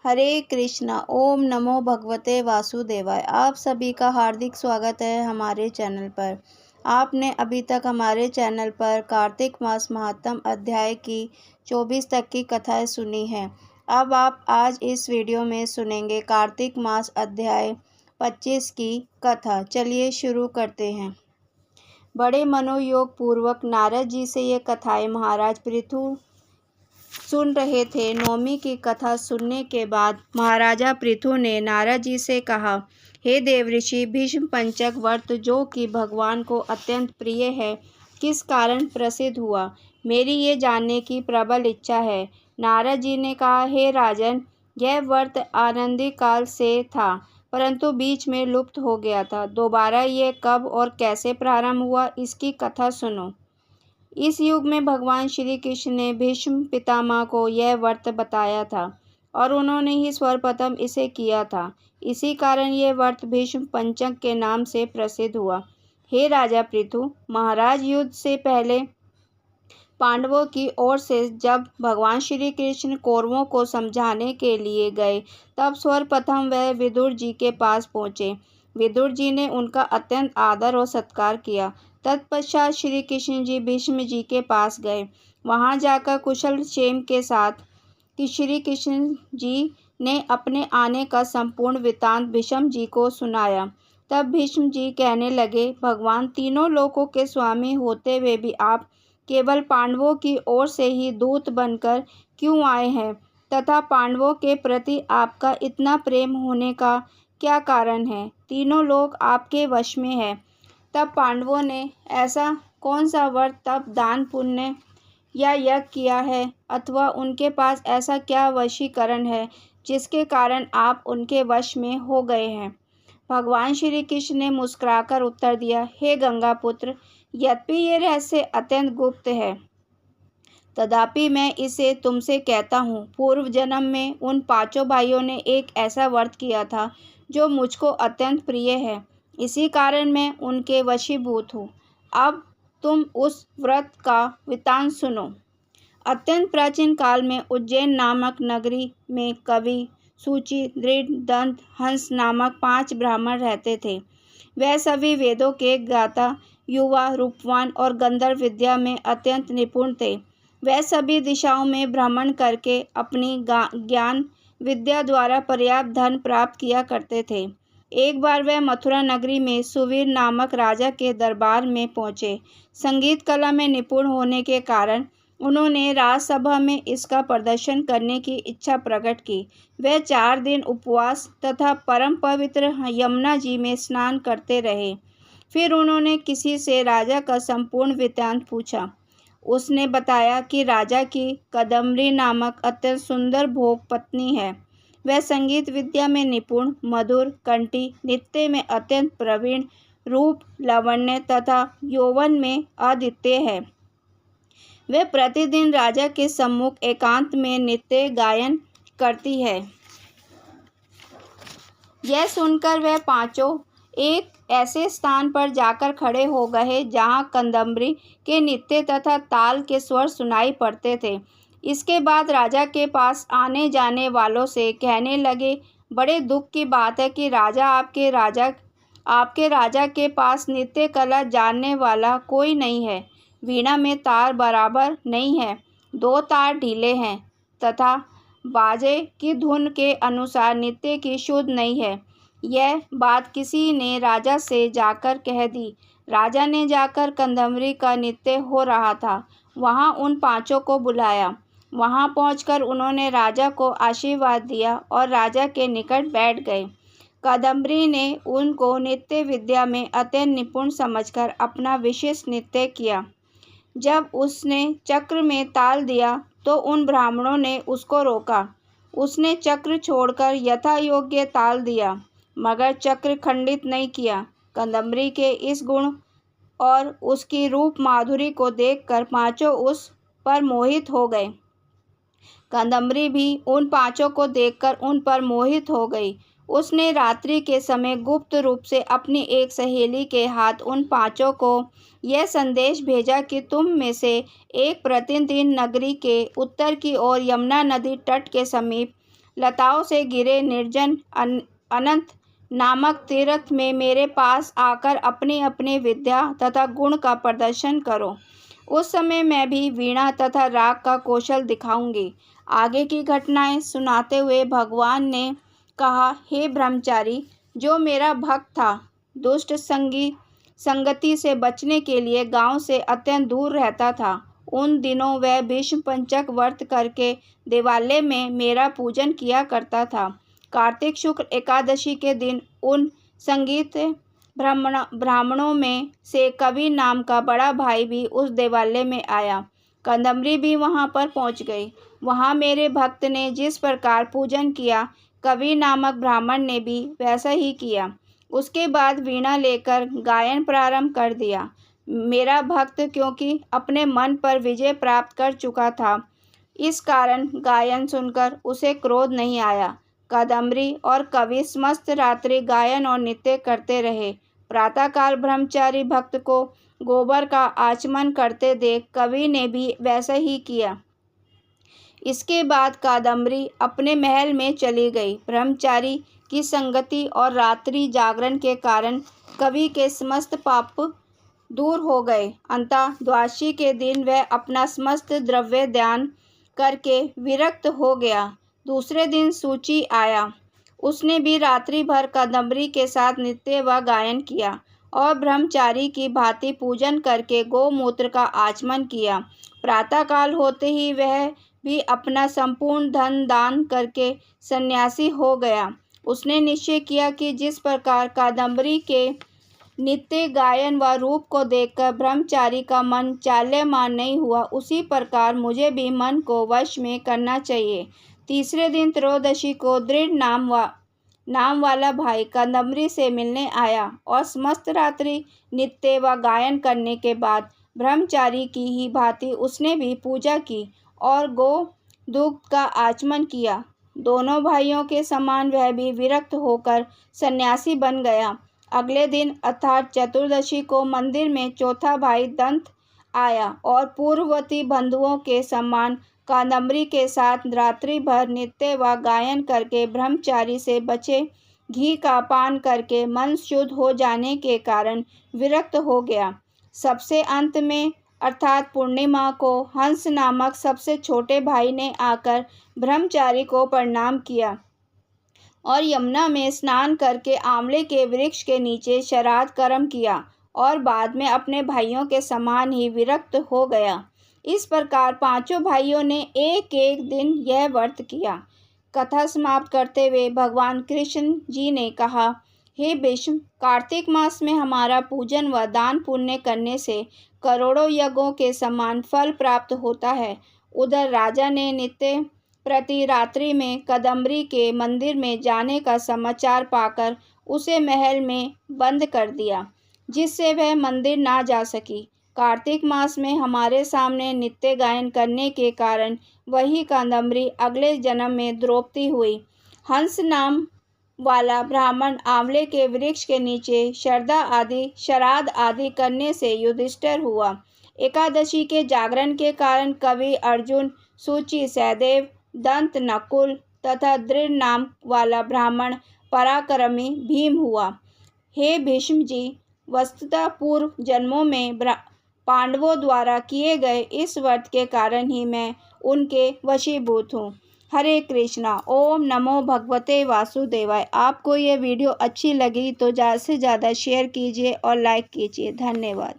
हरे कृष्णा। ओम नमो भगवते वासुदेवाय। आप सभी का हार्दिक स्वागत है हमारे चैनल पर। आपने अभी तक हमारे चैनल पर कार्तिक मास महात्म अध्याय की 24 तक की कथाएं सुनी हैं। अब आप आज इस वीडियो में सुनेंगे कार्तिक मास अध्याय 25 की कथा। चलिए शुरू करते हैं। बड़े मनोयोग पूर्वक नारद जी से ये कथाएं महाराज पृथु सुन रहे थे। नवमी की कथा सुनने के बाद महाराजा पृथु ने नारद जी से कहा, हे देवऋषि, भीष्म पंचक व्रत जो कि भगवान को अत्यंत प्रिय है, किस कारण प्रसिद्ध हुआ? मेरी ये जानने की प्रबल इच्छा है। नारद जी ने कहा, हे राजन, यह व्रत आनंदी काल से था, परंतु बीच में लुप्त हो गया था। दोबारा ये कब और कैसे प्रारंभ हुआ, इसकी कथा सुनो। इस युग में भगवान श्री कृष्ण ने भीष्म पितामह को यह व्रत बताया था और उन्होंने ही सर्वप्रथम इसे किया था। इसी कारण यह व्रत भीष्म पंचक के नाम से प्रसिद्ध हुआ। हे राजा पृथु, महाराज, युद्ध से पहले पांडवों की ओर से जब भगवान श्री कृष्ण कौरवों को समझाने के लिए गए, तब सर्वप्रथम वह विदुर जी के पास पहुँचे। विदुर जी ने उनका अत्यंत आदर और सत्कार किया। तत्पश्चात श्री कृष्ण जी भीष्म जी के पास गए। वहां जाकर कुशल क्षेम के साथ कि श्री कृष्ण जी ने अपने आने का संपूर्ण वृत्तांत भीष्म जी को सुनाया। तब भीष्म जी कहने लगे, भगवान तीनों लोकों के स्वामी होते हुए भी आप केवल पांडवों की ओर से ही दूत बनकर क्यों आए हैं, तथा पांडवों के प्रति आपका इतना प्रेम होने का क्या कारण है? तीनों लोग आपके वश में है। तब पांडवों ने ऐसा कौन सा व्रत, तप, दान, पुण्य या यज्ञ किया है, अथवा उनके पास ऐसा क्या वशीकरण है जिसके कारण आप उनके वश में हो गए हैं? भगवान श्री कृष्ण ने मुस्कुराकर उत्तर दिया, हे गंगा पुत्र, यद्यपि ये रहस्य अत्यंत गुप्त है, तथापि मैं इसे तुमसे कहता हूँ। पूर्व जन्म में उन पांचों भाइयों ने एक ऐसा व्रत किया था जो मुझको अत्यंत प्रिय है। इसी कारण मैं उनके वशीभूत हूँ। अब तुम उस व्रत का वृत्तांत सुनो। अत्यंत प्राचीन काल में उज्जैन नामक नगरी में कवि, सूचि, दृढ़, दंत, हंस नामक 5 ब्राह्मण रहते थे। वह सभी वेदों के ज्ञाता, युवा, रूपवान और गंधर्व विद्या में अत्यंत निपुण थे। वह सभी दिशाओं में भ्रमण करके अपनी ज्ञान विद्या द्वारा पर्याप्त धन प्राप्त किया करते थे। एक बार वह मथुरा नगरी में सुवीर नामक राजा के दरबार में पहुँचे। संगीत कला में निपुण होने के कारण उन्होंने राजसभा में इसका प्रदर्शन करने की इच्छा प्रकट की। वह 4 दिन उपवास तथा परम पवित्र यमुना जी में स्नान करते रहे। फिर उन्होंने किसी से राजा का संपूर्ण वृत्तांत पूछा। उसने बताया कि राजा की कदम्बरी नामक अत्यंत सुंदर भोग पत्नी है। वह संगीत विद्या में निपुण, मधुर कंठी, नृत्य में अत्यंत प्रवीण, रूप, लावण्य तथा यौवन में अद्वितीय है। वह प्रतिदिन राजा के सम्मुख एकांत में नृत्य गायन करती है। यह सुनकर वह पांचों एक ऐसे स्थान पर जाकर खड़े हो गए जहाँ कदम्बरी के नृत्य तथा ताल के स्वर सुनाई पड़ते थे। इसके बाद राजा के पास आने जाने वालों से कहने लगे, बड़े दुख की बात है कि आपके राजा के पास नृत्य कला जानने वाला कोई नहीं है। वीणा में तार बराबर नहीं है, 2 तार ढीले हैं तथा बाजे की धुन के अनुसार नृत्य की शुद्ध नहीं है। यह बात किसी ने राजा से जाकर कह दी। राजा ने जाकर कदम्बरी का नृत्य हो रहा था वहाँ उन पांचों को बुलाया। वहाँ पहुंचकर उन्होंने राजा को आशीर्वाद दिया और राजा के निकट बैठ गए। कदम्बरी ने उनको नृत्य विद्या में अत्यंत निपुण समझकर अपना विशिष्ट नृत्य किया। जब उसने चक्र में ताल दिया तो उन ब्राह्मणों ने उसको रोका। उसने चक्र छोड़कर यथा योग्य ताल दिया, मगर चक्र खंडित नहीं किया। कदम्बरी के इस गुण और उसकी रूप माधुरी को देखकर पांचों उस पर मोहित हो गए। कदम्बरी भी उन पांचों को देखकर उन पर मोहित हो गई। उसने रात्रि के समय गुप्त रूप से अपनी एक सहेली के हाथ उन पांचों को यह संदेश भेजा कि तुम में से एक प्रतिदिन नगरी के उत्तर की ओर यमुना नदी तट के समीप लताओं से घिरे निर्जन अनंत नामक तीर्थ में मेरे पास आकर अपनी अपनी विद्या तथा गुण का प्रदर्शन करो। उस समय मैं भी वीणा तथा राग का कौशल दिखाऊंगी। आगे की घटनाएं सुनाते हुए भगवान ने कहा, हे ब्रह्मचारी, जो मेरा भक्त था, दुष्ट संगति से बचने के लिए गांव से अत्यंत दूर रहता था। उन दिनों वह भीष्म पंचक व्रत करके देवालय में मेरा पूजन किया करता था। कार्तिक शुक्ल एकादशी के दिन उन संगीत ब्राह्मणों में से कवि नाम का बड़ा भाई भी उस देवालय में आया। कंदमरी भी वहां पर पहुंच गई। वहां मेरे भक्त ने जिस प्रकार पूजन किया, कवि नामक ब्राह्मण ने भी वैसा ही किया। उसके बाद वीणा लेकर गायन प्रारंभ कर दिया। मेरा भक्त क्योंकि अपने मन पर विजय प्राप्त कर चुका था, इस कारण गायन सुनकर उसे क्रोध नहीं आया। कादम्बरी और कवि समस्त रात्रि गायन और नृत्य करते रहे। प्रातःकाल ब्रह्मचारी भक्त को गोबर का आचमन करते देख कवि ने भी वैसा ही किया। इसके बाद कादम्बरी अपने महल में चली गई। ब्रह्मचारी की संगति और रात्रि जागरण के कारण कवि के समस्त पाप दूर हो गए। अंततः द्वादशी के दिन वह अपना समस्त द्रव्य दान करके विरक्त हो गया। दूसरे दिन सूची आया। उसने भी रात्रि भर कादम्बरी के साथ नृत्य व गायन किया और ब्रह्मचारी की भांति पूजन करके गोमूत्र का आचमन किया। प्रातःकाल होते ही वह भी अपना संपूर्ण धन दान करके सन्यासी हो गया। उसने निश्चय किया कि जिस प्रकार कादम्बरी के नित्य गायन व रूप को देखकर ब्रह्मचारी का मन चाल्यमान नहीं हुआ, उसी प्रकार मुझे भी मन को वश में करना चाहिए। तीसरे दिन त्रयोदशी को दृढ़ नाम वाला भाई कादम्बरी से मिलने आया और समस्त रात्रि नित्य व गायन करने के बाद ब्रह्मचारी की ही भांति उसने भी पूजा की और गो दुग्ध का आचमन किया। दोनों भाइयों के समान वह भी विरक्त होकर सन्यासी बन गया। अगले दिन अर्थात चतुर्दशी को मंदिर में चौथा भाई दंत आया और पूर्ववर्ती बंधुओं के समान कादम्बरी के साथ रात्रि भर नृत्य व गायन करके ब्रह्मचारी से बचे घी का पान करके मन शुद्ध हो जाने के कारण विरक्त हो गया। सबसे अंत में अर्थात पूर्णिमा को हंस नामक सबसे छोटे भाई ने आकर ब्रह्मचारी को प्रणाम किया और यमुना में स्नान करके आंवले के वृक्ष के नीचे श्राद्ध कर्म किया और बाद में अपने भाइयों के समान ही विरक्त हो गया। इस प्रकार पांचों भाइयों ने एक एक दिन यह व्रत किया। कथा समाप्त करते हुए भगवान कृष्ण जी ने कहा, हे भीष्म, कार्तिक मास में हमारा पूजन व दान पुण्य करने से करोड़ों यज्ञों के समान फल प्राप्त होता है। उधर राजा ने नित्य प्रति रात्रि में कादम्बरी के मंदिर में जाने का समाचार पाकर उसे महल में बंद कर दिया, जिससे वह मंदिर ना जा सकी। कार्तिक मास में हमारे सामने नित्य गायन करने के कारण वही कादम्बरी अगले जन्म में द्रौपदी हुई। हंस नाम वाला ब्राह्मण आंवले के वृक्ष के नीचे श्राद्ध आदि करने से युधिष्ठिर हुआ। एकादशी के जागरण के कारण कवि अर्जुन, सूची सहदेव, दंत नकुल तथा दृढ़ नाम वाला ब्राह्मण पराक्रमी भीम हुआ। हे भीष्म जी, वस्तुतः पूर्व जन्मों में पांडवों द्वारा किए गए इस व्रत के कारण ही मैं उनके वशीभूत हूँ। हरे कृष्णा। ओम नमो भगवते वासुदेवाय। आपको ये वीडियो अच्छी लगी तो ज़्यादा से ज़्यादा शेयर कीजिए और लाइक कीजिए। धन्यवाद।